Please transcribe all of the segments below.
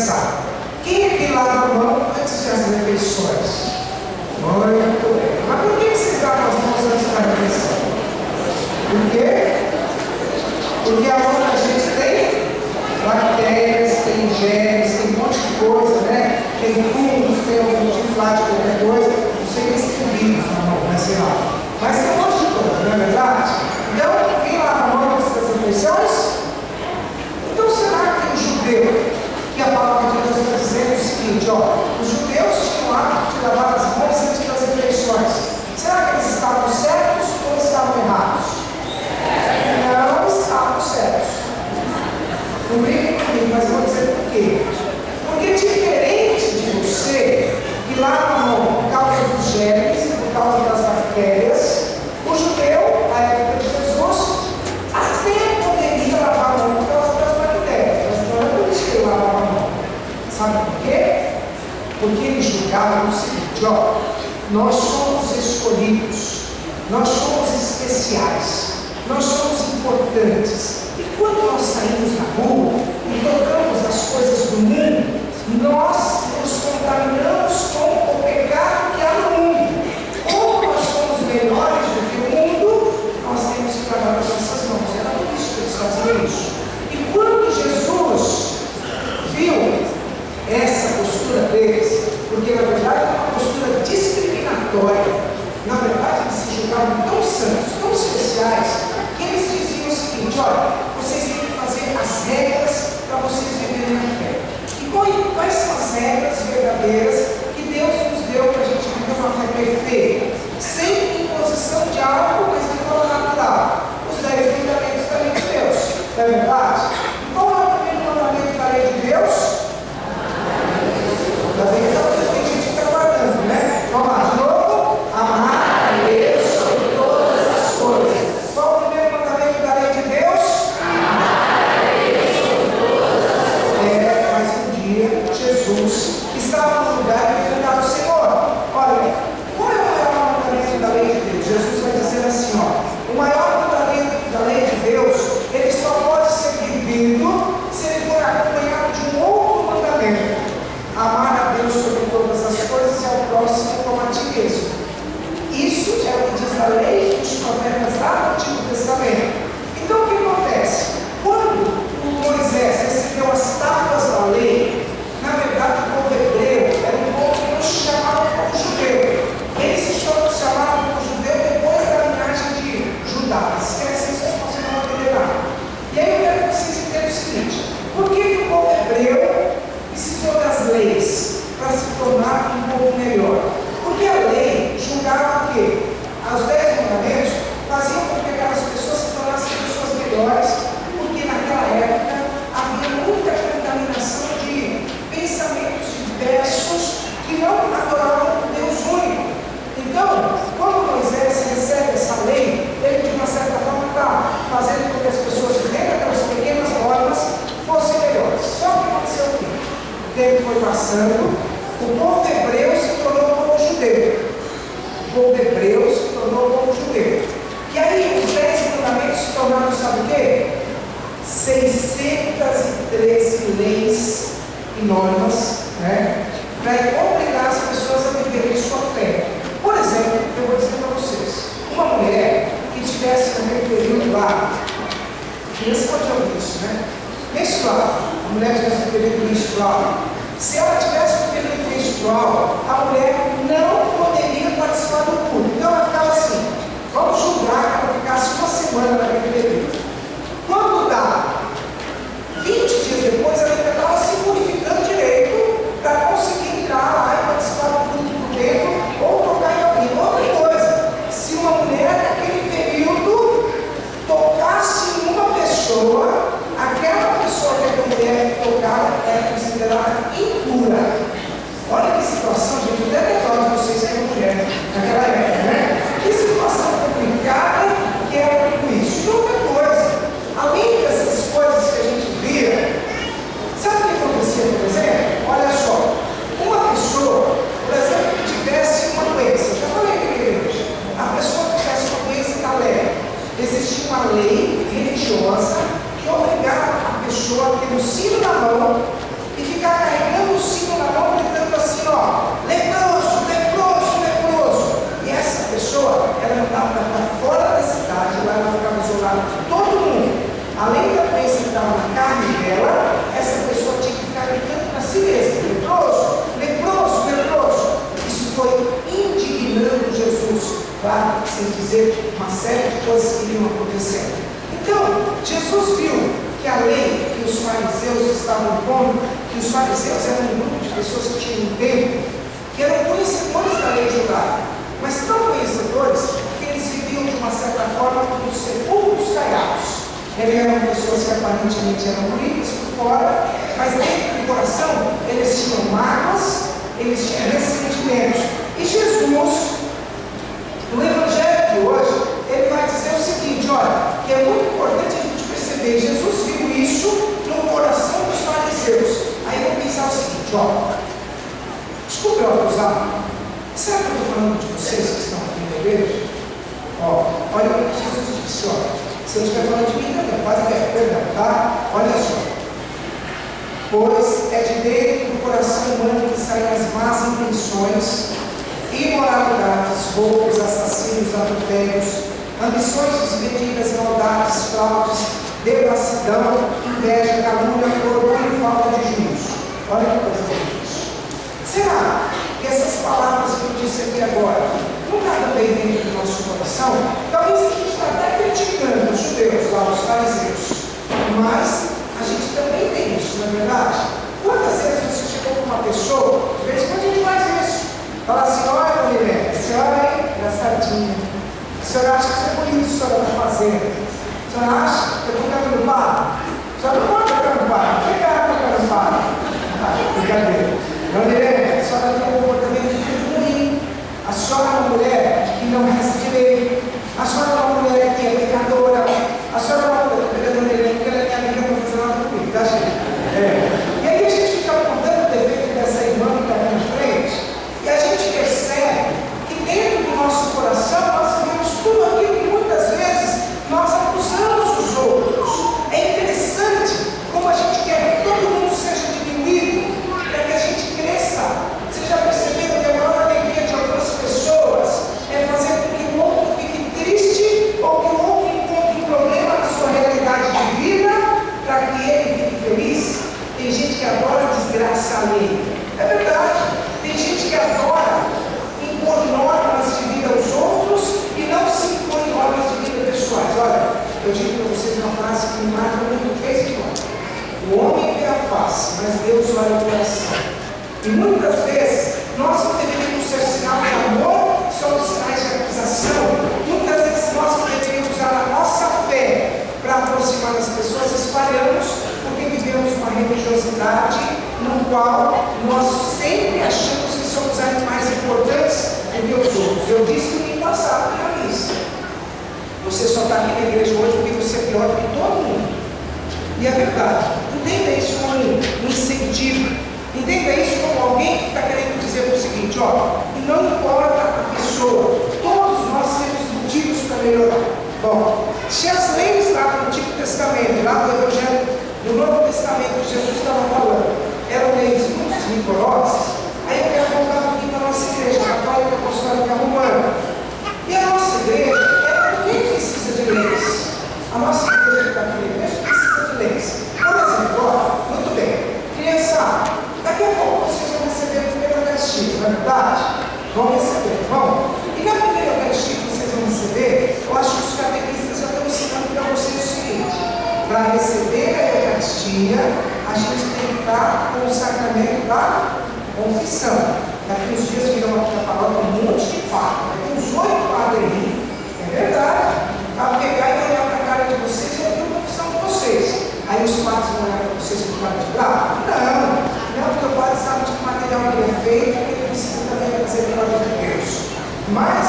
pensar. Quem aqui lava a mão antes das refeições? Muito bem. Mas por que vocês lavam as mãos antes da refeição? Por quê? Porque a mão da gente tem bactérias, tem germes, tem um monte de coisa, né? Tem fungos, tem algum tipo lá de qualquer coisa. Não sei se tem vírus na mão, mas sei lá. Mas tem um monte de coisa, não é verdade? Então, quem lava a mão antes das refeições? Então, será que o judeu, que a palavra de Deus está dizendo o seguinte, ó, os judeus tinham o hábito de lavar as mãos antes das refeições. Será que eles estavam certos ou estavam errados? Não estavam certos. Não briguem comigo, mas eu vou dizer por quê. Porque diferente de você, que lava a mão por causa dos germes e por causa das bactérias, o judeu, na época de Jesus, até poderia lavar a mão por causa das bactérias, mas não é por isso que ele lavava a mão. Sabe por quê? Porque eles julgavam o seguinte, ó, nós somos escolhidos, nós somos especiais, nós somos importantes. E quando nós saímos na rua e tocamos as coisas do mundo, nós nos contaminamos com o pecado que há no mundo. Como nós somos melhores do que o mundo, nós temos que lavar as nossas mãos. Era por isso que eles faziam isso. E quando Jesus viu essa postura deles, porque na verdade é uma postura discriminatória, na verdade eles se julgavam tão santos, tão especiais, que eles diziam o seguinte, olha, vocês têm que fazer as regras para vocês viverem na fé. E quais são as regras verdadeiras que Deus nos deu para a gente viver uma fé perfeita? Sem imposição de algo, mas de forma natural. Os 10 mandamentos da lei de Deus. Não é verdade? Qual é o primeiro mandamento da lei de Deus? Da lei de Deus, tem gente que está guardando, né? Vamos lá, de novo. Amar a Deus sobre todas as coisas. Qual é o primeiro mandamento da lei de Deus? Jesus estava no lugar de enfrentar o Senhor. Olha, qual é o maior mandamento da lei de Deus? Jesus vai dizer assim, ó, o maior mandamento da lei de Deus, ele só pode ser vivido se ele for acompanhado de um outro mandamento. Amar a Deus sobre todas as coisas e ao próximo como a ti mesmo. Isso é o que diz a lei e os profetas lá no Antigo Testamento. Então o que acontece? Quando o Moisés recebeu as tábuas da lei, na verdade, o povo hebreu era um povo que não se chamava como judeu. Eles se chamavam como judeu depois da linhagem de Judá. Esquece isso, vocês não vão entender nada. E aí eu quero que vocês entendam o seguinte: por que o povo hebreu precisou das leis para se tornar um povo melhor? Porque a lei julgava o quê? Os 10 mandamentos faziam com que aquelas pessoas se tornassem pessoas melhores, porque naquela época havia muita contaminação de pensamentos diversos que não adoravam o Deus único. Então, quando Moisés recebe essa lei, ele de uma certa forma está fazendo com que as pessoas vivendo aquelas pequenas normas fossem melhores. Só que aconteceu o quê? O tempo foi passando, o povo hebreu se tornou um povo judeu. O povo hebreu se tornou um povo judeu. E aí os 10 mandamentos se tornaram, sabe o quê? 613 leis e normas, né, para obrigar as pessoas a viverem sua fé. Por exemplo, eu vou dizer para vocês, uma mulher que tivesse naquele período lá, criança pode ouvir isso, né? Menstrual, a mulher tivesse um período menstrual, se ela tivesse um período menstrual, a mulher não poderia participar do culto. Então ela ficava assim, vamos julgar que ela ficasse uma semana naquele período. Quando dá 20 dias depois, ela ainda estava se purificando direito para conseguir entrar lá e participar do culto por dentro ou tocar em alguém. Outra coisa, se uma mulher naquele período tocasse em uma pessoa, aquela pessoa que a mulher tocava era considerada impura. Olha que situação, gente, até declaro de vocês que é mulher naquela época, né? Que situação complicada que era tudo isso. E outra coisa, coisas que iam acontecendo. Então, Jesus viu que a lei que os fariseus estavam pondo, que os fariseus eram um grupo de pessoas que tinham um tempo, que eram conhecedores da lei judaica, mas tão conhecedores que eles viviam de uma certa forma como sepulcros caiados. Eles eram pessoas que aparentemente eram limpas por fora, mas dentro do coração eles tinham mágoas, eles tinham ressentimentos. E Jesus, no Evangelho de hoje, ele vai dizer o seguinte: olha, que é muito importante a gente perceber, Jesus viu isso no coração dos fariseus. Aí eu vou pensar o seguinte: ó, desculpe eu acusar, será que eu estou falando de vocês que estão aqui na igreja? Ó, olha o que Jesus disse, ó. Se eu estiver falando de mim também, quase perdão, tá? Olha só. Pois é de dentro do coração humano que saem as más intenções, imoralidades, roubos, assassinos, adultérios, ambições desmedidas, maldades, fraudes, devassidão, inveja, calúnia, orgulho e falta de juízo. Olha que coisa difícil. Será que essas palavras que eu disse aqui agora não está também dentro do nosso coração? Talvez a gente está até criticando os judeus lá, os fariseus, mas a gente também tem isso, não é verdade? Quantas vezes você chegou com uma pessoa, de vez em quando a gente faz isso, fala assim: olha, mulher, a senhora é engraçadinha, a senhora acha que isso é bonito, a senhora está fazendo, a senhora acha que eu estou cantando barro, a senhora não pode cantar barro, que cara está cantando barro? Brincadeira. Mulher, a senhora tem um comportamento muito ruim, a senhora é uma mulher que não resta direito, a senhora é uma mulher que é pecadora, a senhora é uma mulher que é pecadora, porque ela é minha amiga, não vai fazer nada comigo, tá, gente? E aí a gente fica apontando o defeito dessa irmã que está aqui na frente, e a gente percebe que dentro do nosso coração nós vemos tudo aquilo que muitas vezes nós acusamos os outros. É interessante como a gente quer que todo mundo seja diminuído, para que a gente cresça. Vocês já perceberam que a maior alegria de algumas pessoas é fazer com que o outro fique triste ou que o outro encontre um problema na sua realidade de vida para que ele fique feliz? Tem gente que adora desgraça alheia. É verdade. Tem gente que adora impor normas de vida aos outros e não se impõe normas de vida pessoais. Olha, eu digo para vocês uma frase que me marca muito de vez em quando. O homem vê a face, mas Deus olha o coração. E muitas vezes nós não deveríamos ser sinal de amor, somos sinais de acusação. Muitas vezes nós não deveríamos usar a nossa fé para aproximar as pessoas, espalhamos, porque vivemos uma religiosidade no qual nós sempre achamos que somos mais importantes do que os outros. Eu disse no ano passado na missa: você só está aqui na igreja hoje porque você é pior do que todo mundo. E é verdade. Entenda isso como um incentivo. Entenda isso como alguém que está querendo dizer o seguinte: ó, não importa a pessoa, todos nós temos motivos para melhorar. Bom, se as leis lá do Antigo Testamento, lá do Evangelho do Novo Testamento, que Jesus estava falando, eram leis muito rigorosas, aí eu quero voltar um pouquinho para a nossa igreja católica apostólica romana. E a nossa igreja, ela também precisa de leis. A nossa igreja que está aqui na igreja precisa de leis. Por exemplo, ó, muito bem, criança, daqui a pouco vocês vão receber a primeira Eucaristia, não é verdade? Vão receber, vão. E na primeira Eucaristia que vocês vão receber, eu acho que os catequistas já estão ensinando para vocês o seguinte: para receber a Eucaristia, a gente tem que estar com o sacramento da confissão. Daqui uns dias virão aqui na palavra um monte de padres, daqui uns 8 padres, é verdade, para pegar e olhar para a cara de vocês e ouvir a confissão de vocês. Aí os padres vão olhar para vocês com cara de bravo? Não, porque o padre sabe de que material ele é feito e ele precisa também fazer a glória de Deus. Mas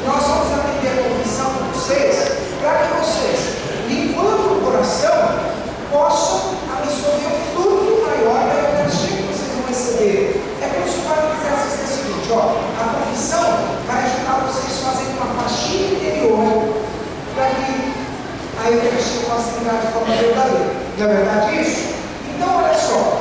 nós vamos aprender a confissão de vocês para que vocês, limpando o coração, possam absorver o fruto maior da Eucaristia que vocês vão receber. É por isso que o padre quiser dizer o seguinte: ó, a confissão vai ajudar vocês a fazerem uma faxina interior para que a Eucaristia possa entrar de forma verdadeira. Não é verdade isso? Então, olha só,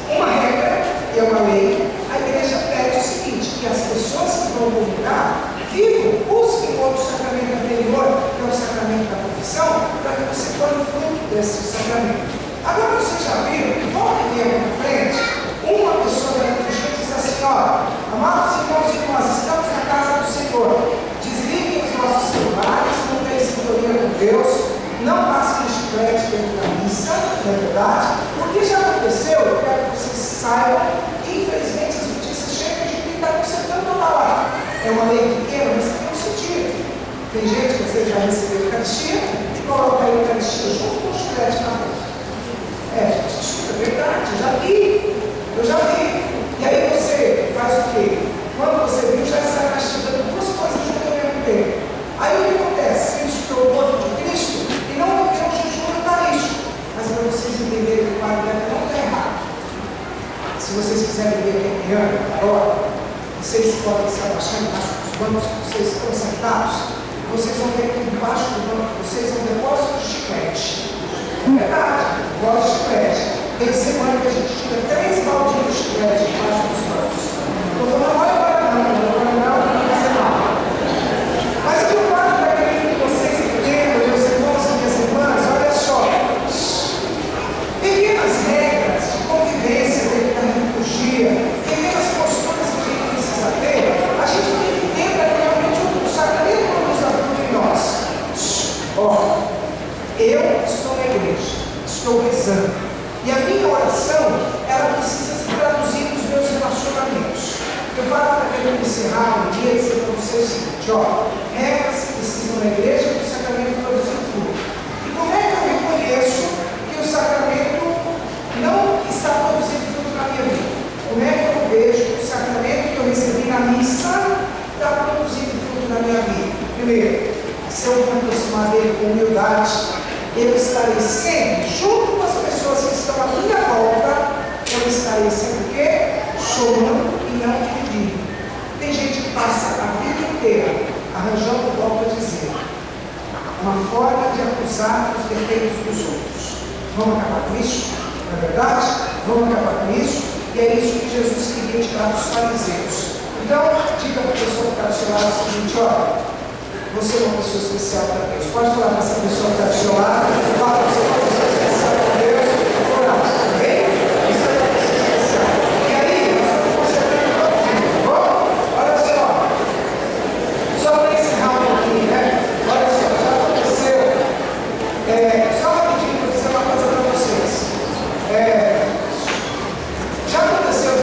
uma regra e uma lei, a igreja pede o seguinte: que as pessoas que vão comungar vivam, busquem outro sacramento anterior, que é o sacramento da confissão, para que você ponha o fruto desse sacramento. Agora vocês já viram que volta e meia na frente, uma pessoa da liturgia diz assim: ó, amados irmãos e irmãs, estamos na casa do Senhor, desliguem os nossos celulares, não infelizmente, as notícias chegam de que está consertando toda hora. É uma lei pequena, mas tem um sentido. Tem gente que você já recebeu a Eucaristia e coloca a Eucaristia junto com o chiclete na boca. Isso é verdade, eu já vi. E aí você faz o quê? Quando você viu, já está mastigando duas coisas junto ao mesmo tempo. Aí o que acontece? Você misturou o corpo de Cristo e não viveu o jejum eucarístico. Mas para vocês entenderem que o Padre não está errado. Se vocês quiserem ver reunião agora, vocês podem se abaixar embaixo dos bancos que vocês estão sentados. Vocês vão ver que embaixo do banco de vocês é um depósito de chiclete. É verdade, depósito de chiclete. Tem semana que a gente tira 3 baldinhos de chiclete embaixo dos bancos. Não vou não agora não fazer mal. Mas o que o Padre está querendo que vocês entendam, meus irmãos e minhas irmãs, olha só. Pequenas regras de convivência dentro da liturgia, pequenas posturas que a gente precisa ter, a gente tem que entender realmente o sacramento que nos ajuda em nós. Eu estou na igreja, estou rezando. E a minha oração, ela precisa se traduzir nos meus relacionamentos. Eu falo para querendo encerrar a igreja para você o seguinte, regras que precisam na igreja que o sacramento produzir fruto. E como é que eu reconheço que o sacramento não está produzindo fruto na minha vida? Como é que eu vejo que o sacramento que eu recebi na missa está produzindo fruto na minha vida? Primeiro, se eu me aproximar dele com humildade, eu estarei sempre, junto com as pessoas que estão à minha volta, eu estarei sempre o quê? Chorando e não dividindo. Tem gente que passa a vida inteira arranjando, volta a dizer, uma forma de acusar os defeitos dos outros. Vamos acabar com isso? Não é verdade? Vamos acabar com isso? E é isso que Jesus queria tirar dos fariseus. Então, diga para a pessoa que está do seu lado o seguinte, olha, você é uma pessoa especial para Deus. Pode falar para essa pessoa que está do seu lado.